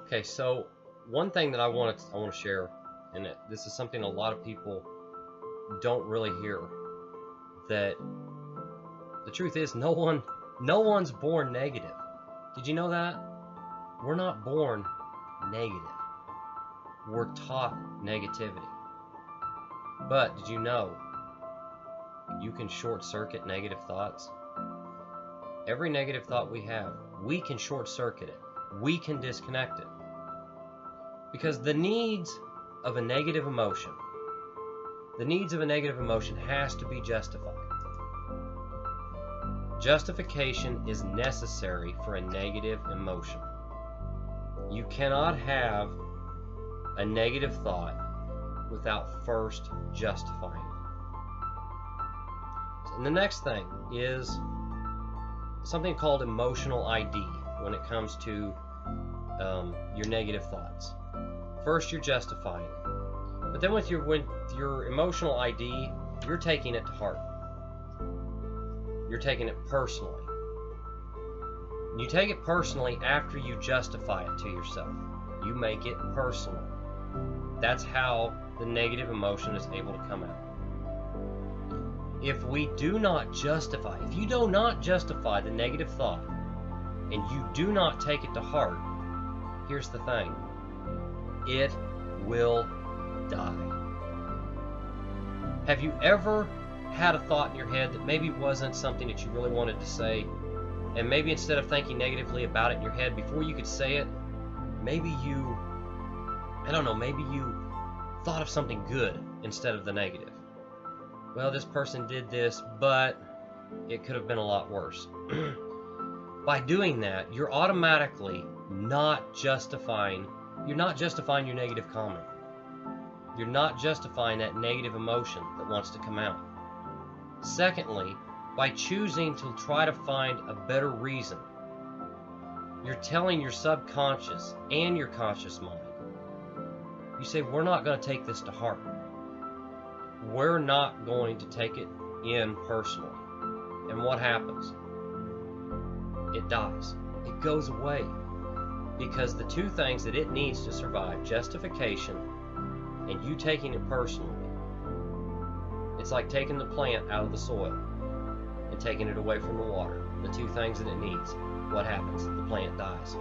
Okay, so one thing that I want to share, and this is something a lot of people don't really hear, that the truth is no one's born negative. Did you know that? We're not born negative. We're taught negativity. But did you know you can short circuit negative thoughts? Every negative thought we have, we can short circuit it. We can disconnect it. Because the needs of a negative emotion has to be justified. Justification is necessary for a negative emotion. You cannot have a negative thought without first justifying it. And the next thing is something called emotional ID when it comes to your negative thoughts. First, you're justifying it. But then with your emotional ID, you're taking it to heart. You're taking it personally. You take it personally after you justify it to yourself. You make it personal. That's how the negative emotion is able to come out. If we do not justify, if you do not justify the negative thought, and you do not take it to heart, here's the thing. It will die. Have you ever had a thought in your head that maybe wasn't something that you really wanted to say, and maybe instead of thinking negatively about it in your head, before you could say it, maybe you thought of something good instead of the negative? Well, this person did this, but it could have been a lot worse. By doing that, you're automatically not justifying your negative comment. You're not justifying that negative emotion that wants to come out. Secondly, by choosing to try to find a better reason, you're telling your subconscious and your conscious mind, you say, we're not going to take this to heart. We're not going to take it in personally. And what happens? It dies. It goes away. Because the two things that it needs to survive, justification and you taking it personally, it's like taking the plant out of the soil and taking it away from the water. The two things that it needs. What happens? The plant dies.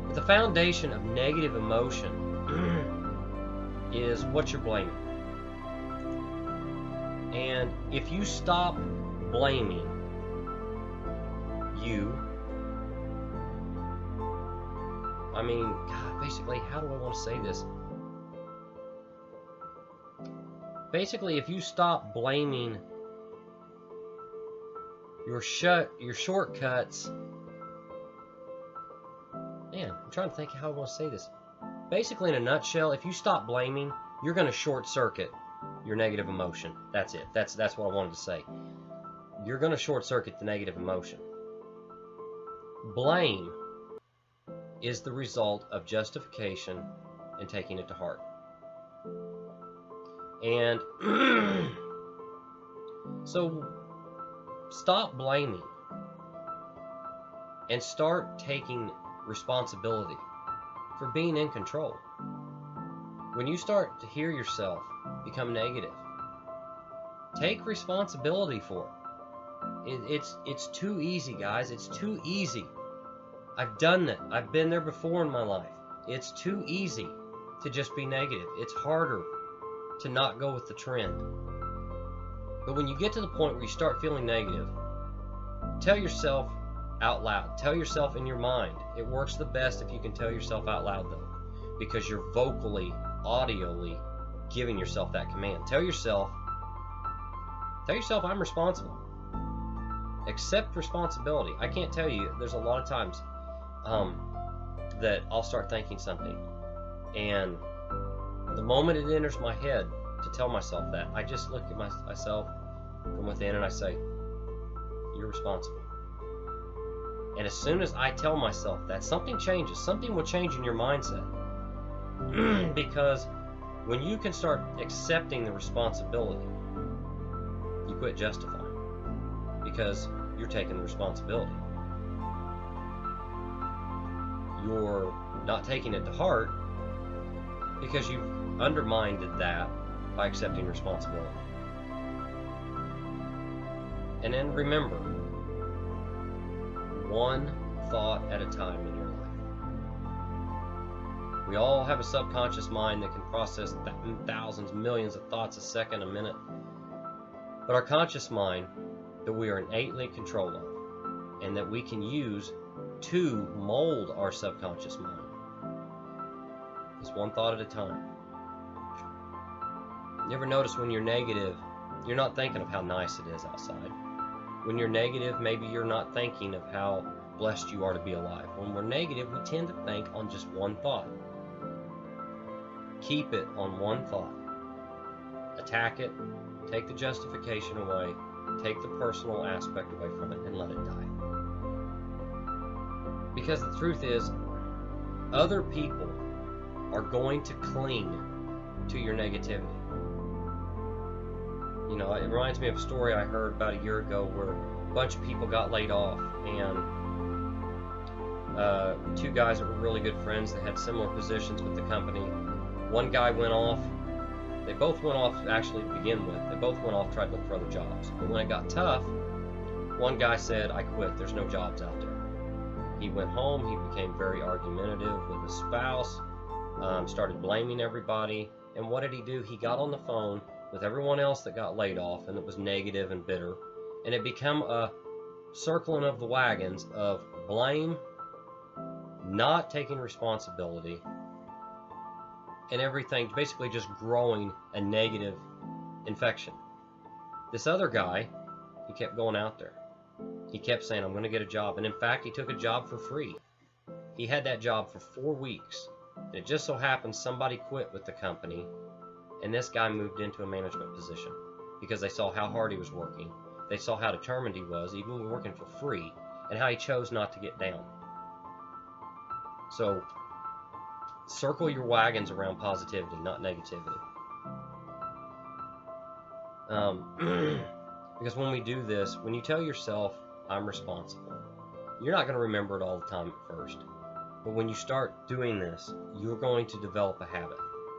But the foundation of negative emotion is what you're blaming. And if you stop blaming God, basically, how do I want to say this? Basically, if you stop blaming your shortcuts, man, I'm trying to think how I want to say this. Basically, in a nutshell, if you stop blaming, you're going to short circuit your negative emotion. That's it. That's what I wanted to say. You're going to short circuit the negative emotion. Blame is the result of justification and taking it to heart. And so stop blaming and start taking responsibility for being in control. When you start to hear yourself become negative, take responsibility for it. It's too easy, guys. It's too easy. I've done that. I've been there before in my life. It's too easy to just be negative. It's harder to not go with the trend. But when you get to the point where you start feeling negative, tell yourself out loud. Tell yourself in your mind. It works the best if you can tell yourself out loud, though, because you're vocally, audioly giving yourself that command. Tell yourself, I'm responsible. Accept responsibility. I can't tell you, there's a lot of times that I'll start thinking something, and the moment it enters my head to tell myself that, I just look at myself from within and I say, you're responsible. And as soon as I tell myself that, something changes. Something will change in your mindset. Because when you can start accepting the responsibility, you quit justifying, because you're taking the responsibility. you're not taking it to heart because you've undermined that by accepting responsibility. And then remember, one thought at a time in your life. We all have a subconscious mind that can process thousands, millions of thoughts a second, a minute. But our conscious mind that we are innately in control of, and that we can use to mold our subconscious mind, is one thought at a time. You ever notice when you're negative, you're not thinking of how nice it is outside? When you're negative, maybe you're not thinking of how blessed you are to be alive. When we're negative, we tend to think on just one thought. Keep it on one thought. Attack it, take the justification away, take the personal aspect away from it, and let it die. Because the truth is, other people are going to cling to your negativity. You know, it reminds me of a story I heard about a year ago where a bunch of people got laid off, and two guys that were really good friends that had similar positions with the company. One guy went off. They both went off actually to begin with. They both went off, tried to look for other jobs. But when it got tough, one guy said, "I quit. There's no jobs out there." He went home. He became very argumentative with his spouse, started blaming everybody. And what did he do? He got on the phone with everyone else that got laid off and that was negative and bitter. And it became a circling of the wagons of blame, not taking responsibility, and everything basically just growing a negative infection. This other guy, he kept going out there. He kept saying, "I'm going to get a job." And in fact, he took a job for free. He had that job for 4 weeks. And it just so happened somebody quit with the company, and this guy moved into a management position because they saw how hard he was working. They saw how determined he was, even working for free, and how he chose not to get down. So, circle your wagons around positivity, not negativity. Because when we do this, when you tell yourself, "I'm responsible," you're not going to remember it all the time at first. But when you start doing this, you're going to develop a habit.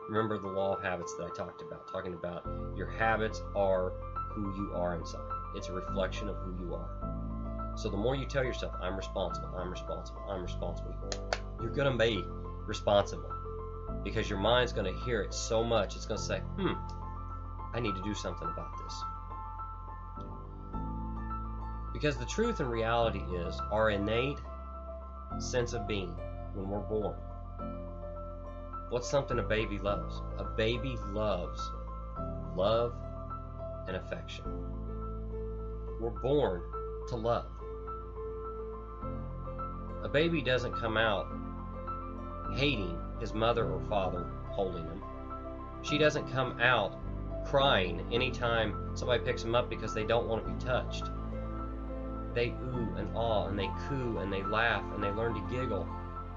Remember the law of habits that I talked about, talking about your habits are who you are inside. It's a reflection of who you are. So the more you tell yourself, "I'm responsible, I'm responsible, I'm responsible," you're going to be responsible. Because your mind's going to hear it so much, it's going to say, I need to do something about this. Because the truth and reality is our innate sense of being when we're born. What's something a baby loves? A baby loves love and affection. We're born to love. A baby doesn't come out hating his mother or father holding him. She doesn't come out crying anytime somebody picks him up because they don't want to be touched. They ooh and awe and they coo and they laugh and they learn to giggle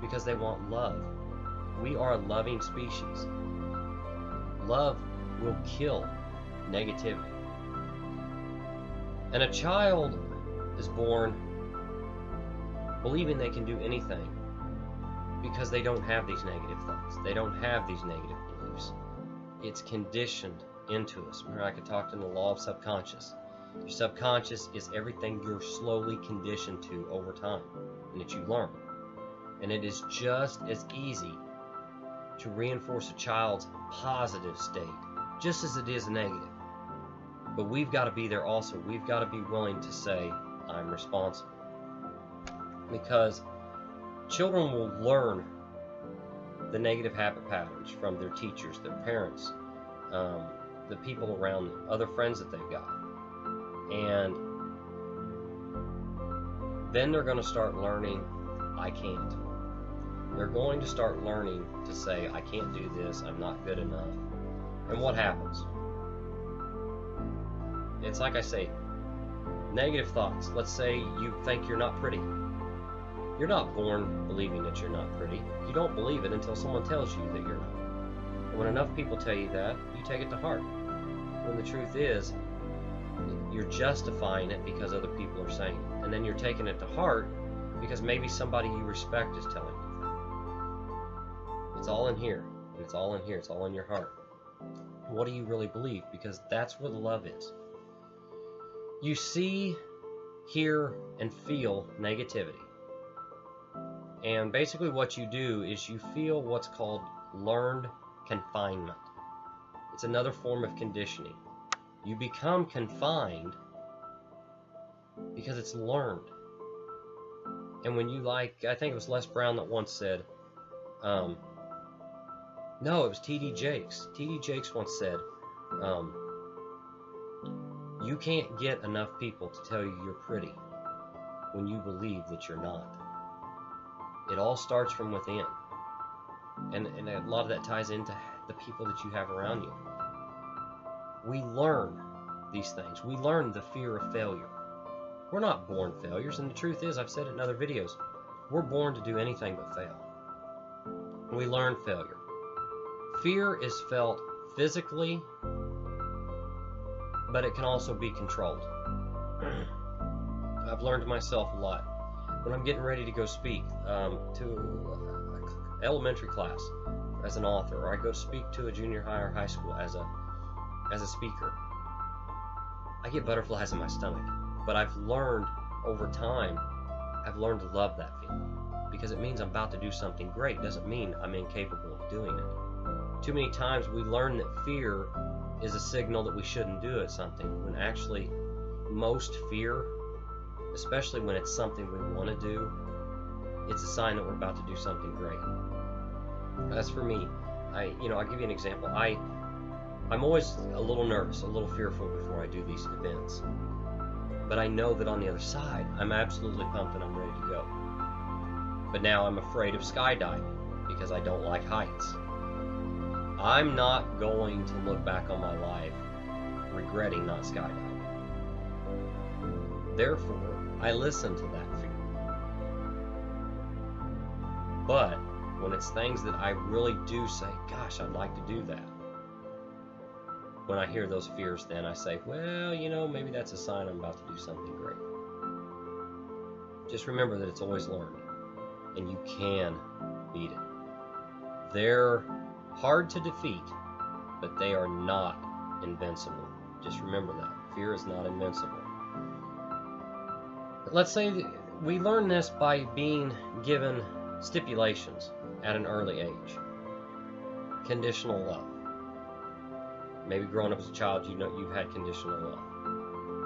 because they want love. We are a loving species. Love will kill negativity. And a child is born believing they can do anything because they don't have these negative thoughts. They don't have these negative beliefs. It's conditioned into us. Remember, I could talk in the law of subconscious. Your subconscious is everything you're slowly conditioned to over time and that you learn. And it is just as easy to reinforce a child's positive state just as it is negative. But we've got to be there also. We've got to be willing to say, "I'm responsible." Because children will learn the negative habit patterns from their teachers, their parents, the people around them, other friends that they've got. And then they're going to start learning, "I can't." They're going to start learning to say, "I can't do this, I'm not good enough." And what happens? It's like I say, negative thoughts. Let's say you think you're not pretty. You're not born believing that you're not pretty. You don't believe it until someone tells you that you're not. And when enough people tell you that, you take it to heart. When the truth is, you're justifying it because other people are saying it. And then you're taking it to heart because maybe somebody you respect is telling you that. It's all in here. And it's all in here. It's all in your heart. What do you really believe? Because that's where the love is. You see, hear, and feel negativity. And basically what you do is you feel what's called learned confinement. It's another form of conditioning. You become confined because it's learned. And when you I think it was Les Brown that once said, no, it was T.D. Jakes. T.D. Jakes once said, you can't get enough people to tell you you're pretty when you believe that you're not. It all starts from within. And a lot of that ties into the people that you have around you. We learn these things. We learn the fear of failure. We're not born failures, and the truth is, I've said it in other videos, we're born to do anything but fail. We learn failure. Fear is felt physically, but it can also be controlled. I've learned myself a lot. When I'm getting ready to go speak to an elementary class as an author, or I go speak to a junior high or high school as a speaker, I get butterflies in my stomach. But I've learned over time, I've learned to love that feeling, because it means I'm about to do something great. It doesn't mean I'm incapable of doing it. Too many times we learn that fear is a signal that we shouldn't do at something, when actually most fear, especially when it's something we want to do, it's a sign that we're about to do something great. As for me, I'll give you an example. I'm always a little nervous, a little fearful before I do these events. But I know that on the other side, I'm absolutely pumped and I'm ready to go. But now I'm afraid of skydiving because I don't like heights. I'm not going to look back on my life regretting not skydiving. Therefore, I listen to that fear. But when it's things that I really do say, gosh, I'd like to do that, when I hear those fears, then I say, well, maybe that's a sign I'm about to do something great. Just remember that it's always learned, and you can beat it. They're hard to defeat, but they are not invincible. Just remember that. Fear is not invincible. Let's say we learn this by being given stipulations at an early age. Conditional love. Maybe growing up as a child, you've had conditional love.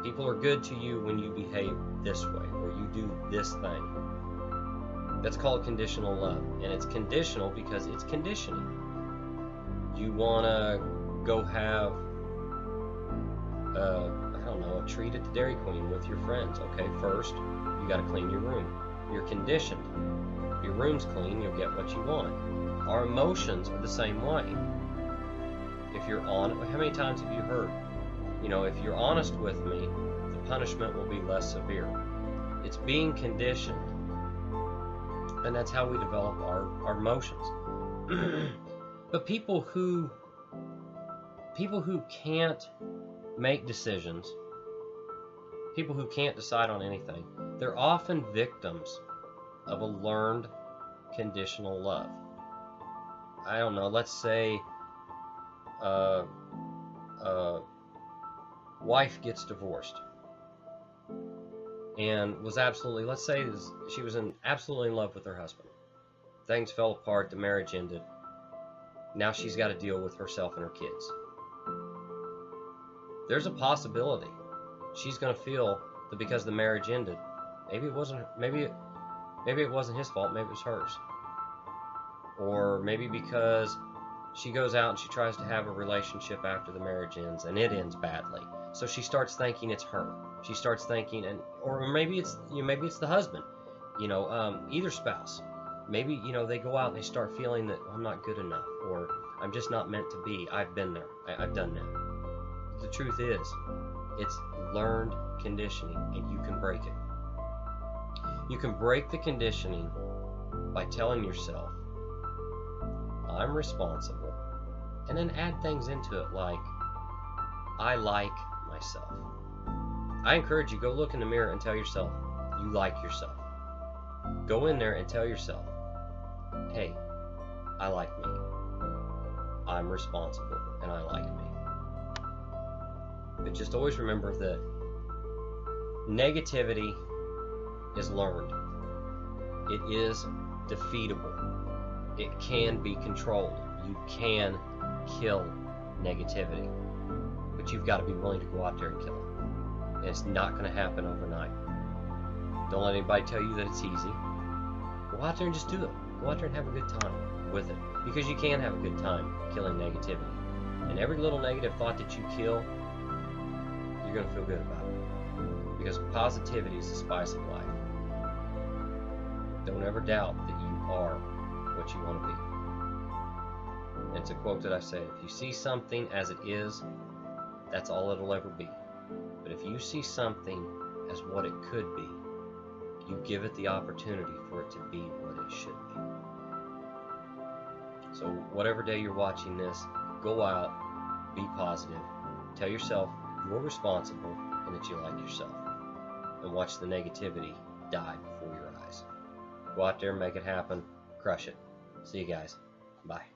People are good to you when you behave this way, or you do this thing. That's called conditional love. And it's conditional because it's conditioning. You want to go have, a treat at the Dairy Queen with your friends. Okay, first, you got to clean your room. You're conditioned. If your room's clean, you'll get what you want. Our emotions are the same way. If you're honest, how many times have you heard, if you're honest with me, the punishment will be less severe. It's being conditioned. And that's how we develop our emotions. But people who can't make decisions, people who can't decide on anything, they're often victims of a learned conditional love. I don't know, let's say wife gets divorced and was let's say she was absolutely in love with her husband. Things fell apart, the marriage ended. Now she's got to deal with herself and her kids. There's a possibility she's going to feel that because the marriage ended, maybe it wasn't his fault, maybe it was hers. Or maybe because she goes out and she tries to have a relationship after the marriage ends and it ends badly. So she starts thinking it's her. She starts thinking, or maybe it's the husband, either spouse. Maybe, they go out and they start feeling that I'm not good enough, or I'm just not meant to be. I've been there. I've done that. The truth is, it's learned conditioning, and you can break it. You can break the conditioning by telling yourself, I'm responsible, and then add things into it like, I like myself. I encourage you, go look in the mirror and tell yourself you like yourself. Go in there and tell yourself, hey, I like me. I'm responsible, and I like me. But just always remember that negativity is learned. It is defeatable. It can be controlled. You can kill negativity. But you've got to be willing to go out there and kill it. And it's not going to happen overnight. Don't let anybody tell you that it's easy. Go out there and just do it. Go out there and have a good time with it. Because you can have a good time killing negativity. And every little negative thought that you kill, you're going to feel good about it. Because positivity is the spice of life. Don't ever doubt that you are what you want to be. It's a quote that I say, if you see something as it is, that's all it'll ever be. But if you see something as what it could be, you give it the opportunity for it to be what it should be. So whatever day you're watching this, go out, be positive, tell yourself you're responsible and that you like yourself, and watch the negativity die before your eyes. Go out there and make it happen. Crush it. See you guys. Bye.